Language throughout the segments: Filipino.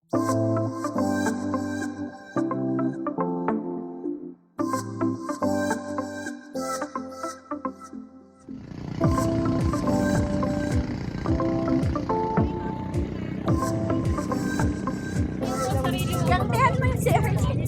Gantihan mo yung si Archie.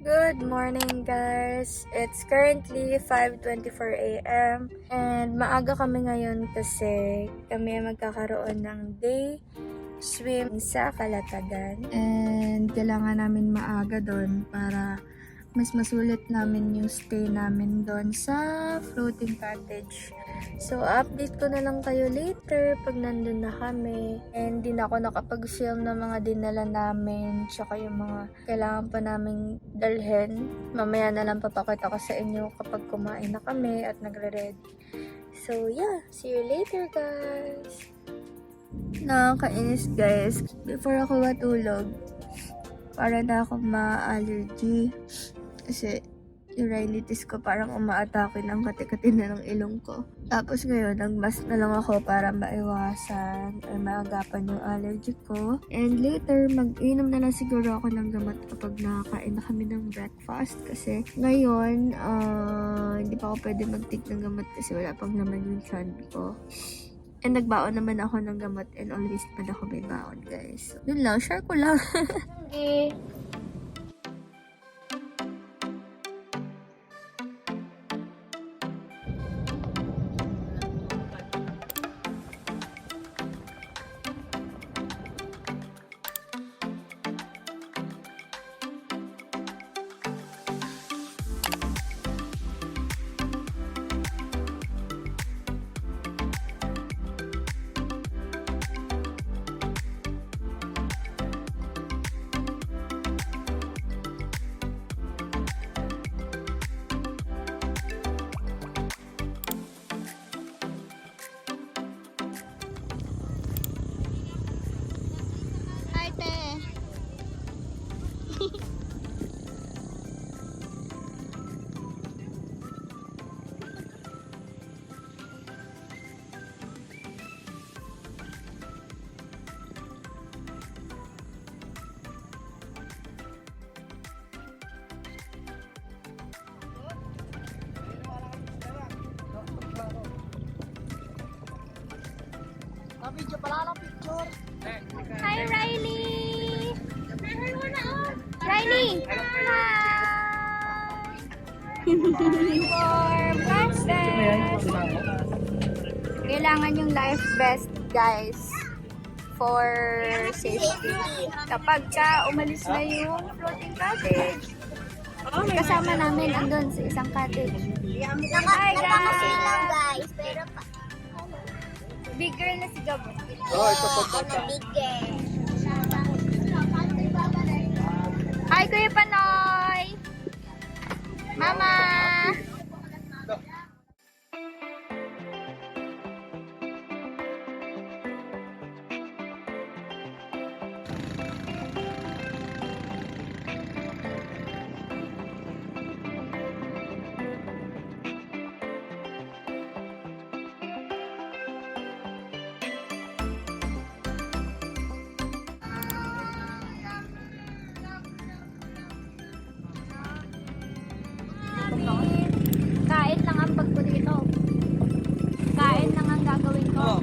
Good morning guys! It's currently 5:24 a.m. and maaga kami ngayon kasi kami magkakaroon ng day swim sa Calatagan and kailangan namin maaga doon para mas masulit namin yung stay namin doon sa floating cottage. So, update ko na lang kayo later pag nandun na kami. And di na ako nakapag-film ng mga dinala namin, tsaka yung mga kailangan pa naming dalhin. Mamaya na lang papakita ko sa inyo kapag kumain na kami at nagre-ready. So, yeah. See you later, guys! Nakakainis, guys. Before ako matulog, para na ako ma-allergy. Kasi yung rhinitis ko parang umaatake ng kati-kati na ng ilong ko. Tapos ngayon, nag-mask na lang ako para maiwasan or maagapan yung allergy ko. And later, mag-inom na lang siguro ako ng gamot kapag nakakain na kami ng breakfast. Kasi ngayon, hindi pa ako pwede mag-take ng gamot kasi wala pang naman yung tiyan ko. And nagbaon naman ako ng gamot and always naman ako may baon, guys. So, yun lang, share ko lang. Okay. Video pala ng picture. Hi, Riley! Riley! Hi! For breakfast! Kailangan yung life vest, guys. For safety. Kapag ka umalis na yung floating cottage, kasama namin andun sa isang cottage. Hi, guys! Pero Big girl na si Gabo. oh, ito po bata. Hi, Kuya Panoy! Mama! Kain lang ang pagpunito. Kain lang ang gagawin ko.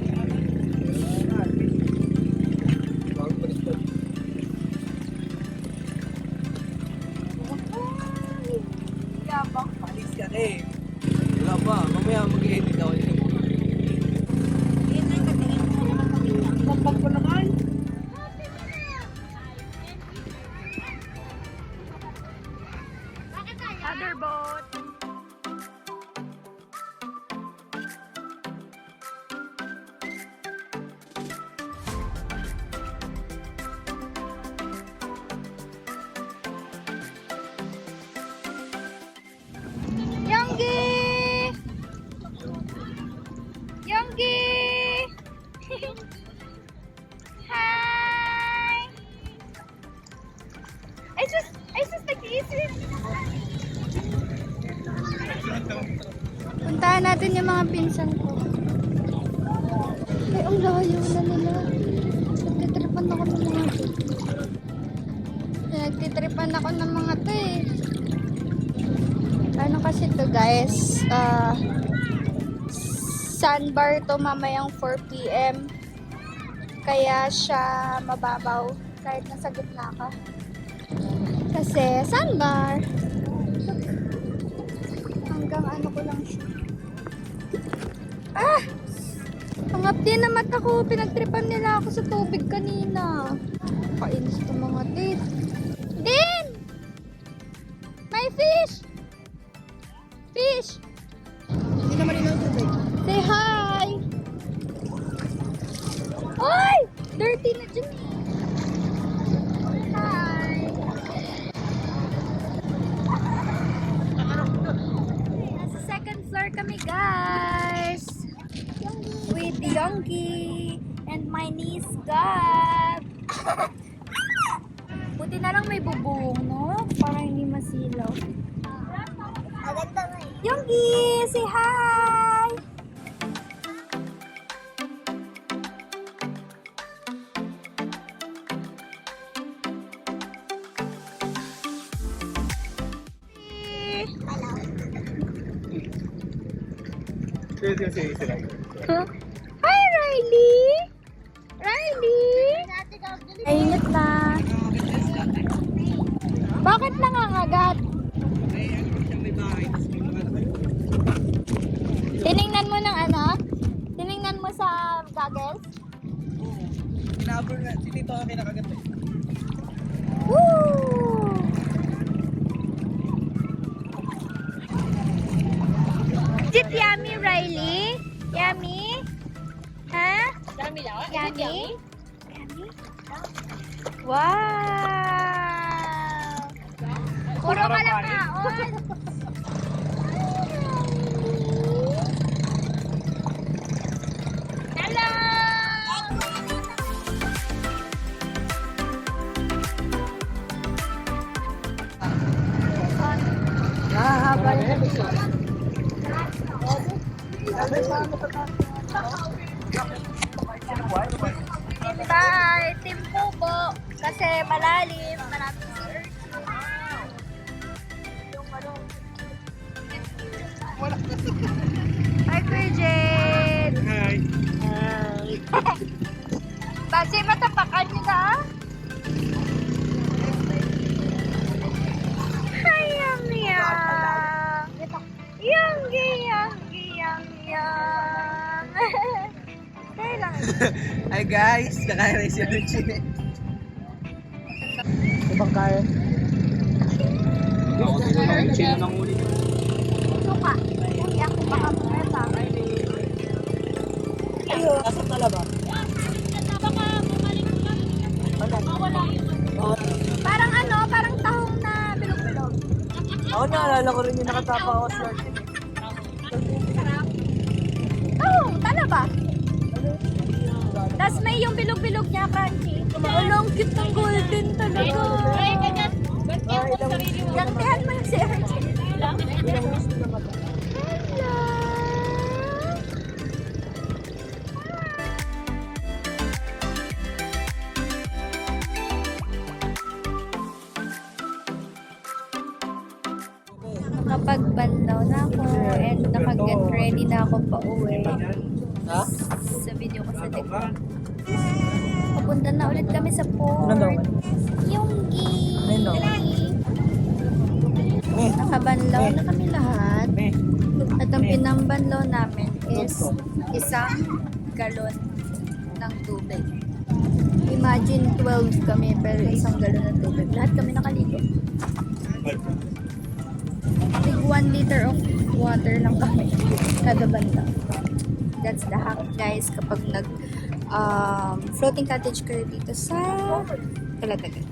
Yabang. Palis ka na eh. Wala pa. Mamaya mag-edit ako yun. Kapag ko naman. Other boat. Younggie! Younggie! Hi! I just nag-iisip. Puntahan natin yung mga pinsan ko. Ay, ang layo na nila. Nagtitripan ako ng mga to. Nagtitripan ako ng mga to eh. Ano kasi to guys? Sandbar to mamayang 4 PM. Kaya siya mababaw kahit nasa gitna ka. Kasi sandbar. Hanggang ano ko lang siya. Ah! Pangapdi na mata ko. Pinagtripan nila ako sa tubig kanina. Kainis to mga dit. Din! May fish! Fish! Hindi naman rin ang tubig. Say hi! Oy! Dirty na dyan. Hi! Nasa second floor kami guys. With Yonggi and my niece Gab. Buti na lang may bubong, no? Para hindi masilaw. Yonggi! Say hi! Huh? Hi, Riley! Riley! Ainit na. Bakit nangangagat? Tiningnan mo ng ano? Tiningnan mo sa goggles? Kinabor na. Si Tito ang kinakagat eh. Woo! Is it yummy, Riley? Yummy? Ha? Yummy lang. Yummy? Yummy? Wow! Puro ka lang kaon. Hello! Hahaba yan. Bye! Team Pubo. Kasi malalim. Maraming si Urchin. Hi, Kuya Jade! Hi. Basi matapakan nyo na ah. Hi, yummy yum. Yummy, yummy, yummy, yum. Kaya lang. Hi guys, kakain na si Archie. Ibang kaya. Ako din naman yung chill ng uli. Suka. Hindi ako baka mabasa. Ayun, nasa talaba. Parang ano, parang tahong na bilog-bilog. Ako naalala ko rin yung nakatapa ako si Archie. Oh, tala ba? Tapos may yung bilog-bilog niya, crunchy. Ang cute ng golden talaga. Gantihan mo yung si Archie. Hello. Nakapag-bandaw na ako and nakaget ready na ako pa uwi. Ha? Sa video ko sa TikTok. Papunta na ulit kami sa port. Ano daw? Yonggi! Ano? Nakabanlaw na kami lahat. At ang pinambanlaw namin is isang galon ng tubig. Imagine 12 kami pero isang galon ng tubig. Lahat kami nakaligo. Tig 1 liter of water lang kami kada banlaw. That's the hack guys kapag nag floating cottage kayo dito sa Calatagan.